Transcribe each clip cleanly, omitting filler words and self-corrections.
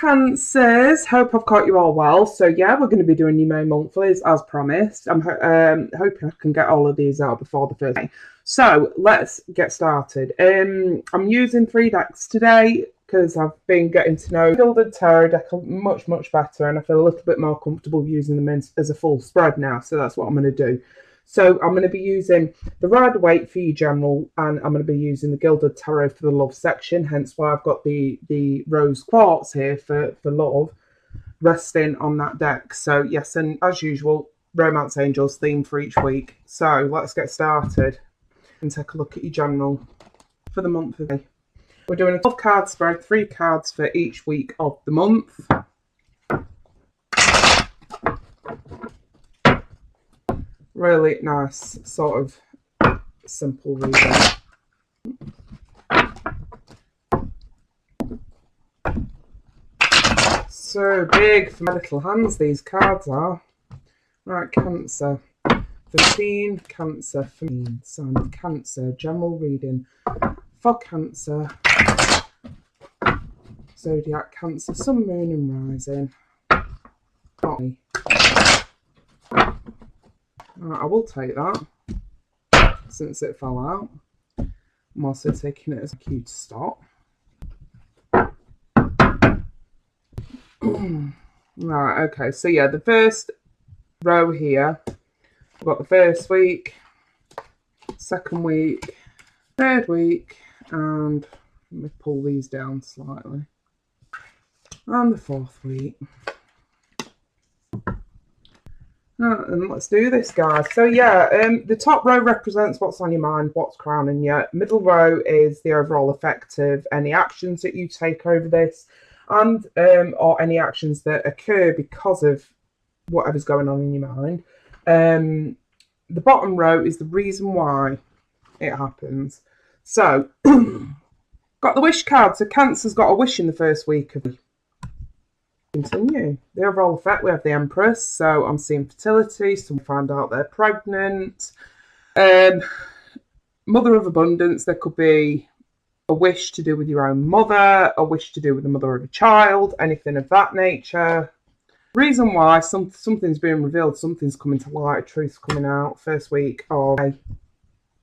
Cancers, hope I've caught you all well. So yeah, we're going to be doing your May monthlies as promised. I'm hoping I can get all of these out before the first day. So let's get started. I'm using 3 decks today because I've been getting to know Gilded Tarot deck much better, and I feel a little bit more comfortable using them as a full spread now. So that's what I'm going to do. So I'm going to be using the Rider-Waite for your general, and I'm going to be using the Gilded Tarot for the love section, hence why I've got the rose quartz here for love resting on that deck. So yes, and as usual, Romance Angels theme for each week. So let's get started and take a look at your general for the month of May. We're doing a 12 card spread, 3 cards for each week of the month. Really nice, sort of simple reading. So big for my little hands, these cards are. Right, Cancer. 15, Cancer for me. Sign of Cancer, general reading for Cancer. Zodiac Cancer, Sun, Moon and Rising. Body. I will take that since it fell out. I'm also taking it as a cue to stop. Right, okay, so yeah, the first row here, we've got the first week, second week, third week, and let me pull these down slightly, and the fourth week. And let's do this, guys. So yeah, the top row represents what's on your mind, what's crowning you. Middle row is the overall effect of any actions that you take over this, and or any actions that occur because of whatever's going on in your mind. The bottom row is the reason why it happens. So got the wish card. So Cancer's got a wish in the first week of continue. The overall effect, we have the Empress, so I'm seeing fertility, some find out they're pregnant. Mother of abundance, there could be a wish to do with your own mother, a wish to do with the mother of a child, anything of that nature. Reason why, something's being revealed, something's coming to light, a truth's coming out first week of May.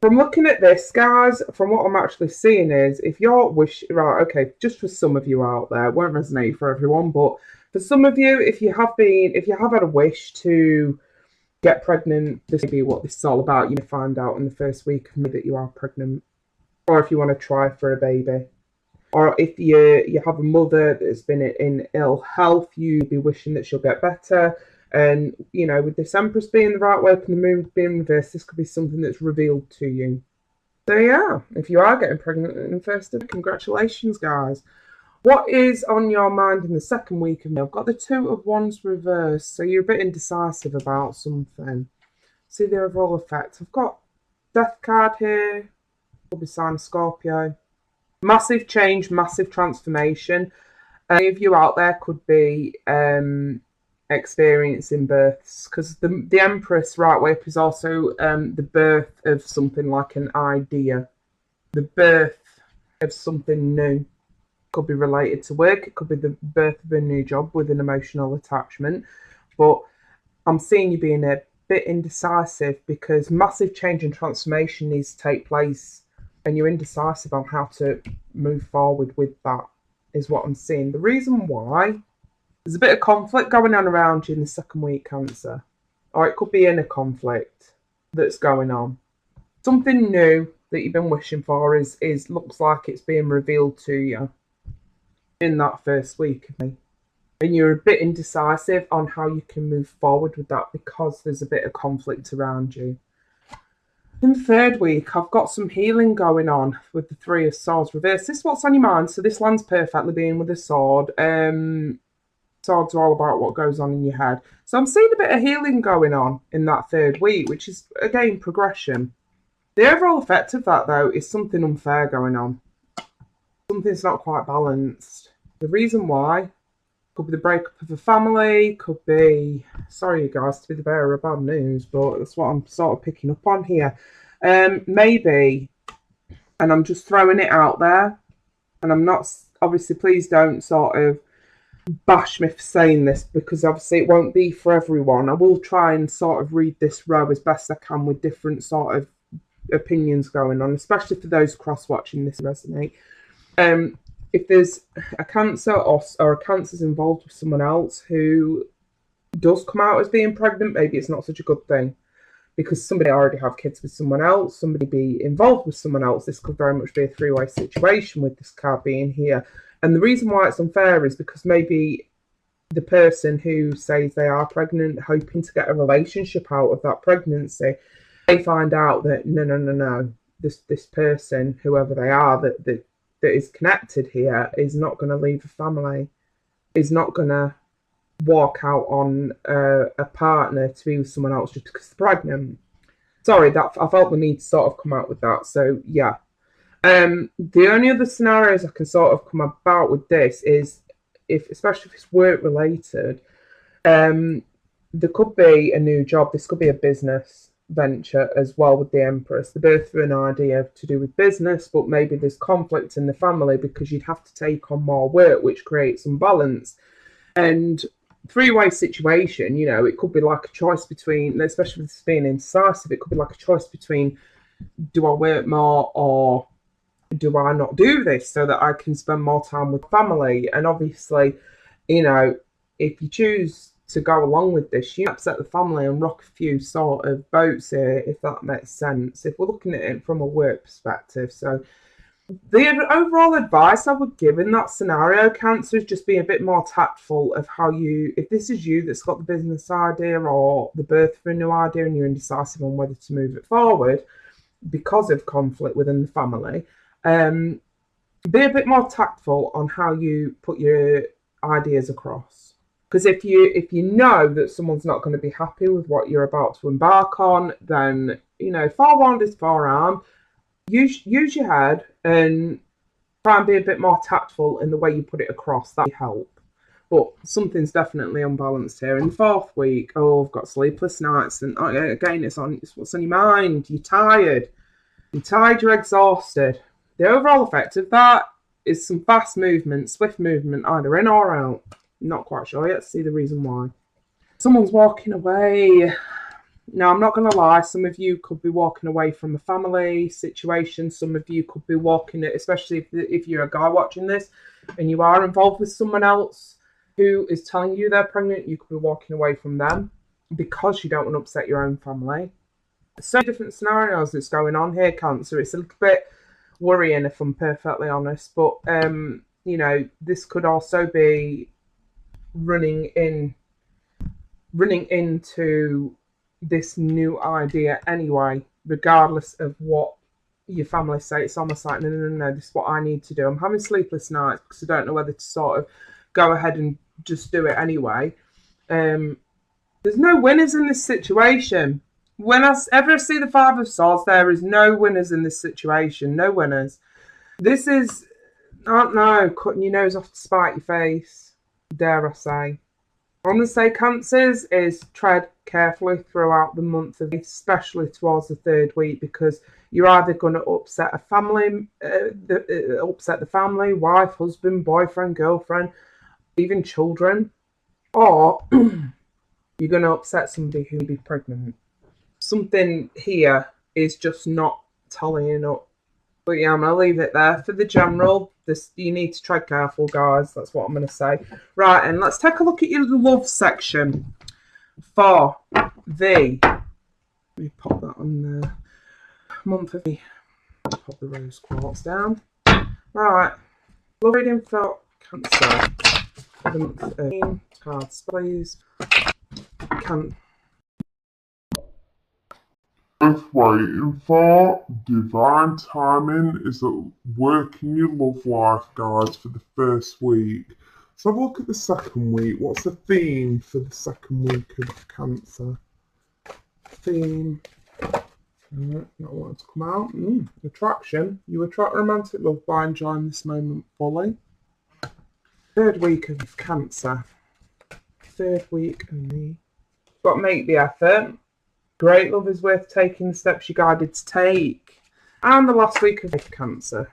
From looking at this, guys, from what I'm actually seeing is, if your wish, right, okay, just for some of you out there, it won't resonate for everyone, but for some of you, if you have had a wish to get pregnant, this may be what this is all about. You may find out in the first week of May that you are pregnant, or if you want to try for a baby, or if you have a mother that's been in ill health, you'd be wishing that she'll get better. And you know, with this Empress being the right way and the Moon being reversed, this could be something that's revealed to you. So yeah, if you are getting pregnant in the first week, congratulations, guys. What is on your mind in the second week of May? I've got the 2 of Wands reversed, so you're a bit indecisive about something. See the overall effect. I've got Death card here. Will be sign of Scorpio. Massive change, massive transformation. Any of you out there could be experiencing births, because the Empress right way up is also the birth of something like an idea, the birth of something new. Could be related to work, it could be the birth of a new job with an emotional attachment, but I'm seeing you being a bit indecisive because massive change and transformation needs to take place, and you're indecisive on how to move forward with that is what I'm seeing. The reason why, there's a bit of conflict going on around you in the second week, Cancer, or it could be inner conflict that's going on. Something new that you've been wishing for is looks like it's being revealed to you in that first week of May, and you're a bit indecisive on how you can move forward with that because there's a bit of conflict around you. In the third week, I've got some healing going on with the 3 of Swords reversed. This is what's on your mind, so this lands perfectly being with a sword. Swords are all about what goes on in your head. So I'm seeing a bit of healing going on in that third week, which is, again, progression. The overall effect of that, though, is something unfair going on. Something's not quite balanced. The reason why could be the breakup of a family, could be, sorry you guys to be the bearer of bad news, but that's what I'm sort of picking up on here. Maybe, and I'm just throwing it out there, and I'm not, obviously please don't sort of bash me for saying this, because obviously it won't be for everyone. I will try and sort of read this row as best I can with different sort of opinions going on, especially for those cross-watching this resonate. If there's a cancer or a cancer's involved with someone else who does come out as being pregnant, maybe it's not such a good thing, because somebody already have kids with someone else, somebody be involved with someone else. This could very much be a three-way situation with this card being here. And the reason why it's unfair is because maybe the person who says they are pregnant, hoping to get a relationship out of that pregnancy, they find out that no, this person, whoever they are, that is connected here, is not going to leave the family, is not going to walk out on a partner to be with someone else just because they're pregnant. Sorry, that I felt the need to sort of come out with that. So yeah. The only other scenarios I can sort of come about with this is especially if it's work related, there could be a new job. This could be a business venture as well with the Empress. They're both through an idea to do with business, but maybe there's conflict in the family because you'd have to take on more work, which creates imbalance. And three-way situation, it could be like a choice between, especially with this being indecisive, it could be like a choice between, do I work more or do I not do this so that I can spend more time with family? And obviously, if you choose to go along with this, you upset the family and rock a few sort of boats here, if that makes sense, if we're looking at it from a work perspective. So the overall advice I would give in that scenario, Cancer, is just be a bit more tactful of how if this is you that's got the business idea or the birth of a new idea and you're indecisive on whether to move it forward because of conflict within the family, be a bit more tactful on how you put your ideas across. Because if you know that someone's not going to be happy with what you're about to embark on, then forewarned is forearmed. Use your head and try and be a bit more tactful in the way you put it across. That will help. But something's definitely unbalanced here. In the fourth week, I've got sleepless nights, and again, it's what's on your mind. You're tired, you're exhausted. The overall effect of that is some fast movement, swift movement, either in or out. Not quite sure yet. See the reason why. Someone's walking away. Now, I'm not going to lie, some of you could be walking away from a family situation. Some of you could be walking it, especially if you're a guy watching this and you are involved with someone else who is telling you they're pregnant, you could be walking away from them because you don't want to upset your own family. So different scenarios that's going on here, Cancer. It's a little bit worrying, if I'm perfectly honest. But, this could also be running into this new idea anyway, regardless of what your family say. It's almost like, no, this is what I need to do. I'm having sleepless nights because I don't know whether to sort of go ahead and just do it anyway. There's no winners in this situation. Whenever I see the Five of Swords, there is no winners in this situation. No winners. This is, I don't know, cutting your nose off to spite your face, dare I say. I'm going to say, Cancers, is tread carefully throughout the month, especially towards the third week, because you're either going to upset a family, upset the family, wife, husband, boyfriend, girlfriend, even children, or you're going to upset somebody who may be pregnant. Something here is just not tallying up. But yeah, I'm going to leave it there. For the general, you need to tread careful, guys. That's what I'm going to say. Right, and let's take a look at your love section for the... Let me pop that on the month of the... Pop the rose quartz down. Right, love reading for Cancer. For the month of cards, please. Worth waiting for. Divine timing is at work in your love life, guys, for the first week. So have a look at the second week. What's the theme for the second week of Cancer? Theme. Not wanting to come out. Attraction. You attract romantic love by enjoying this moment fully. Third week of Cancer. Third week only. Got to make the effort. Great love is worth taking the steps you're guided to take. And the last week of Cancer.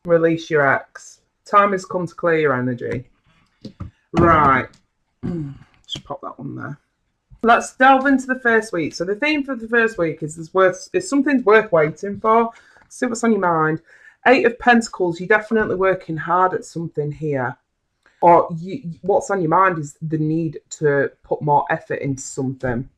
Release your ex. Time has come to clear your energy. Right. Just pop that one there. Let's delve into the first week. So the theme for the first week is something's worth waiting for. See what's on your mind. 8 of Pentacles, you're definitely working hard at something here. Or what's on your mind is the need to put more effort into something.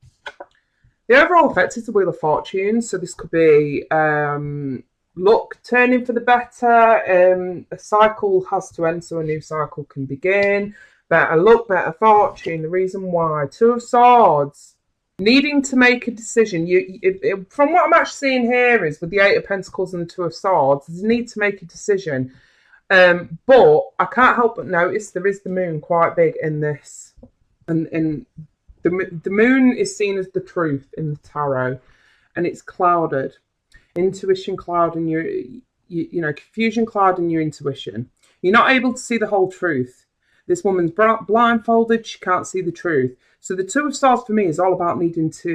The overall effect is the Wheel of Fortune. So this could be luck turning for the better. A cycle has to end so a new cycle can begin. Better luck, better fortune. The reason why. 2 of Swords. Needing to make a decision. From what I'm actually seeing here is with the 8 of Pentacles and the 2 of Swords, there's a need to make a decision. But I can't help but notice there is the moon quite big in this. And the moon is seen as the truth in the tarot. And it's clouded. Intuition clouding your, confusion clouding your intuition. You're not able to see the whole truth. This woman's blindfolded. She can't see the truth. So the 2 of Swords for me is all about needing to,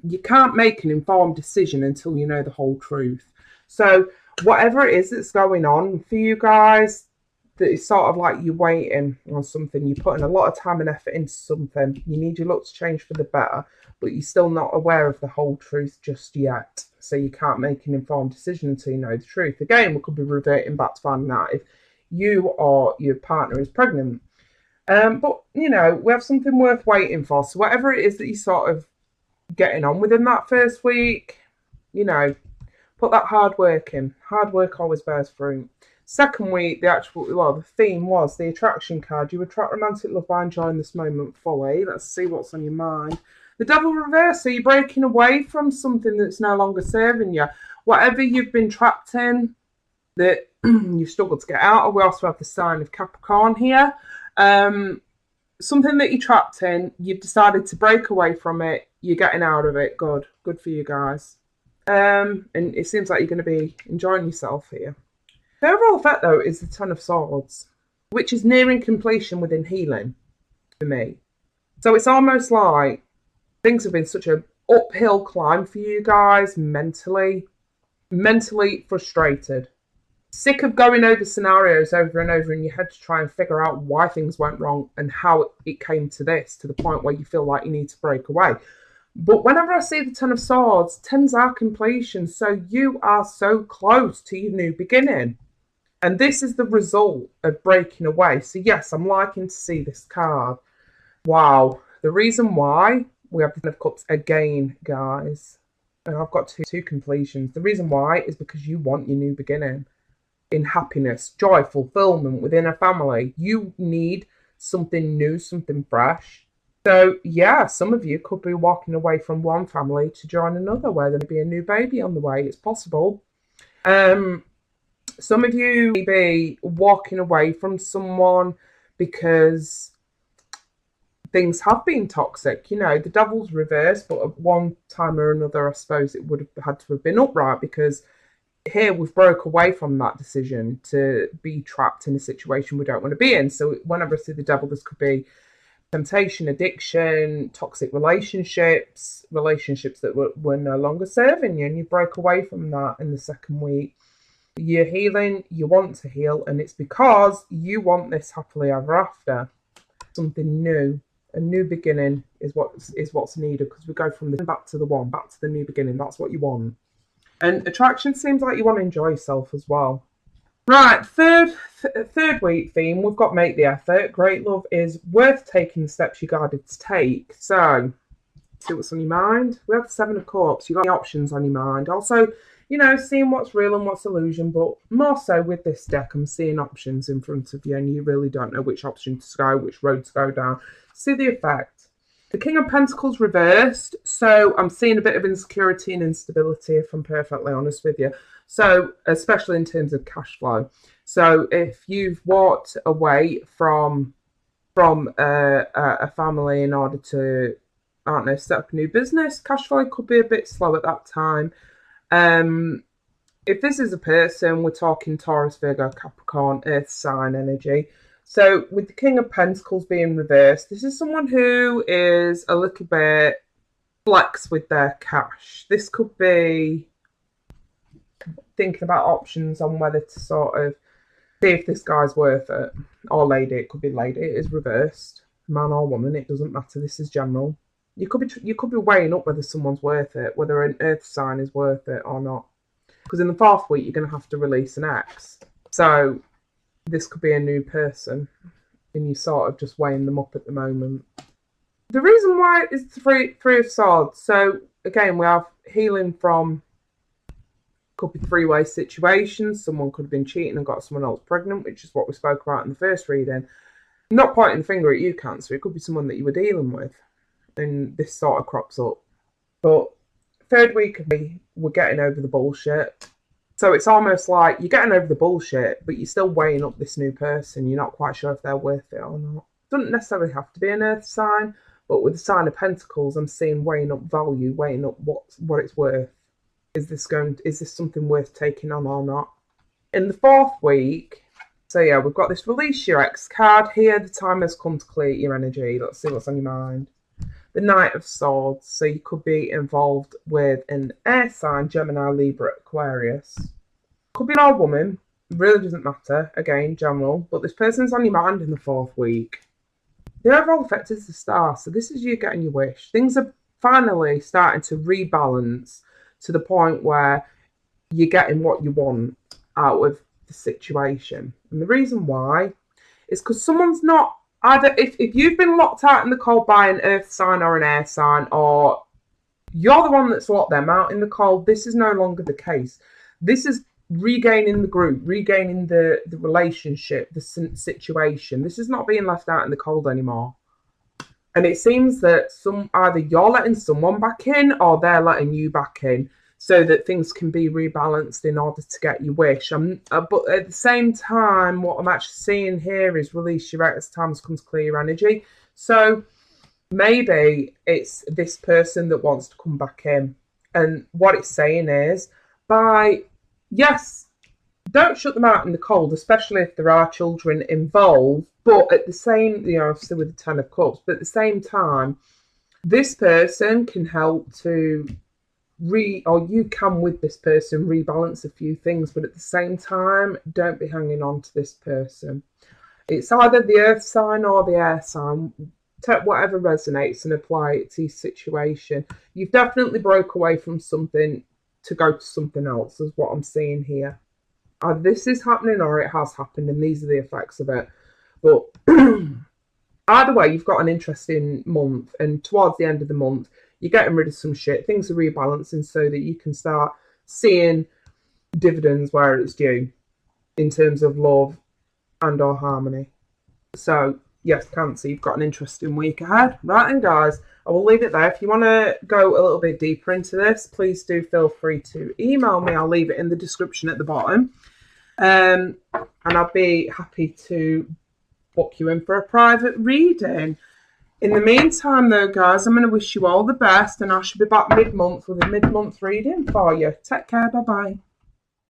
you can't make an informed decision until you know the whole truth. So whatever it is that's going on for you guys, that is sort of like you're waiting on something. You're putting a lot of time and effort into something. You need your luck to change for the better, but you're still not aware of the whole truth just yet. So you can't make an informed decision until you know the truth. Again, we could be reverting back to finding out if you or your partner is pregnant. But, we have something worth waiting for. So whatever it is that you're sort of getting on within that first week, put that hard work in. Hard work always bears fruit. Second week, the theme was the attraction card. You attract romantic love by enjoying this moment fully. Let's see what's on your mind. The Devil reverse. So you're breaking away from something that's no longer serving you. Whatever you've been trapped in, that you've struggled to get out of. We also have the sign of Capricorn here. Something that you're trapped in, you've decided to break away from it. You're getting out of it. Good for you guys. And it seems like you're going to be enjoying yourself here. The overall effect, though, is the 10 of Swords, which is nearing completion within healing for me. So it's almost like things have been such an uphill climb for you guys mentally frustrated. Sick of going over scenarios over and over in your head to try and figure out why things went wrong and how it came to this, to the point where you feel like you need to break away. But whenever I see the 10 of Swords, 10s are completion. So you are so close to your new beginning. And this is the result of breaking away. So yes, I'm liking to see this card. Wow. The reason why we have the 10 of Cups again, guys. And I've got two completions. The reason why is because you want your new beginning. In happiness, joy, fulfillment within a family. You need something new, something fresh. So, yeah, some of you could be walking away from one family to join another where there'll be a new baby on the way. It's possible. Some of you may be walking away from someone because things have been toxic. The Devil's reversed, but at one time or another, I suppose it would have had to have been upright, because here we've broke away from that decision to be trapped in a situation we don't want to be in. So whenever I see the Devil, this could be temptation, addiction, toxic relationships that were no longer serving you, and you broke away from that in the second week. You're healing, you want to heal, and it's because you want this happily ever after. Something new, a new beginning is what's needed, because we go from the back to the one, back to the new beginning. That's what you want. And attraction seems like you want to enjoy yourself as well. Right, third week theme, we've got make the effort. Great love is worth taking the steps you're guided to take. So, see what's on your mind. We have the 7 of Cups. You've got the options on your mind. Also, seeing what's real and what's illusion. But more so with this deck, I'm seeing options in front of you, and you really don't know which option to go, which road to go down. See the effect. The King of Pentacles reversed, so I'm seeing a bit of insecurity and instability, if I'm perfectly honest with you. So, especially in terms of cash flow. So, if you've walked away from a family in order to, set up a new business, cash flow could be a bit slow at that time. If this is a person, we're talking Taurus, Virgo, Capricorn, Earth sign energy. So with the King of Pentacles being reversed, this is someone who is a little bit flex with their cash. This could be thinking about options on whether to sort of See if this guy's worth it. Or lady, it could be lady. It is reversed. Man or woman, it doesn't matter. This is general. You could be weighing up whether someone's worth it, whether an earth sign is worth it or not. Because in the 4th week, you're going to have to release an ex. So this could be a new person, and you're sort of just weighing them up at the moment. The reason why is the three of Swords. So again, we have healing from, could be 3-way situations. Someone could have been cheating and got someone else pregnant, which is what we spoke about in the first reading. I'm not pointing the finger at you, Cancer. It could be someone that you were dealing with, and this sort of crops up. But 3rd week of me, we're getting over the bullshit. So it's almost like you're getting over the bullshit, but you're still weighing up this new person. You're not quite sure if they're worth it or not. It doesn't necessarily have to be an earth sign, but with the sign of Pentacles, I'm seeing weighing up value, weighing up what it's worth. Is this something worth taking on or not? In the 4th week, so yeah, we've got this release your ex card here. The time has come to clear your energy. Let's see what's on your mind. The Knight of Swords. So you could be involved with an air sign, Gemini, Libra, Aquarius. Could be an old woman. It really doesn't matter. Again, general. But this person's on your mind in the 4th week. The overall effect is the star. So this is you getting your wish. Things are finally starting to rebalance to the point where you're getting what you want out of the situation. And the reason why is because someone's not, either if you've been locked out in the cold by an earth sign or an air sign, or you're the one that's locked them out in the cold, this is no longer the case. This is regaining the group, regaining the relationship, the situation. This is not being left out in the cold anymore. And it seems that either you're letting someone back in or they're letting you back in, so that things can be rebalanced in order to get your wish. But at the same time, what I'm actually seeing here is release your ex, times comes clear your energy. So maybe it's this person that wants to come back in. And what it's saying is, yes, don't shut them out in the cold, especially if there are children involved. But at the same, obviously with the 10 of Cups, but at the same time, this person can help to you can with this person rebalance a few things, but at the same time, don't be hanging on to this person. It's either the earth sign or the air sign. Take whatever resonates and apply it to your situation. You've definitely broke away from something to go to something else, is what I'm seeing here. This is happening or it has happened, and these are the effects of it. But either way, you've got an interesting month, and towards the end of the month, you're getting rid of some shit. Things are rebalancing so that you can start seeing dividends where it's due in terms of love and or harmony. So, yes, Cancer, you've got an interesting week ahead. Right then, guys, I will leave it there. If you want to go a little bit deeper into this, please do feel free to email me. I'll leave it in the description at the bottom. And I'll be happy to book you in for a private reading. In the meantime, though, guys, I'm going to wish you all the best, and I should be back mid-month with a mid-month reading for you. Take care. Bye-bye.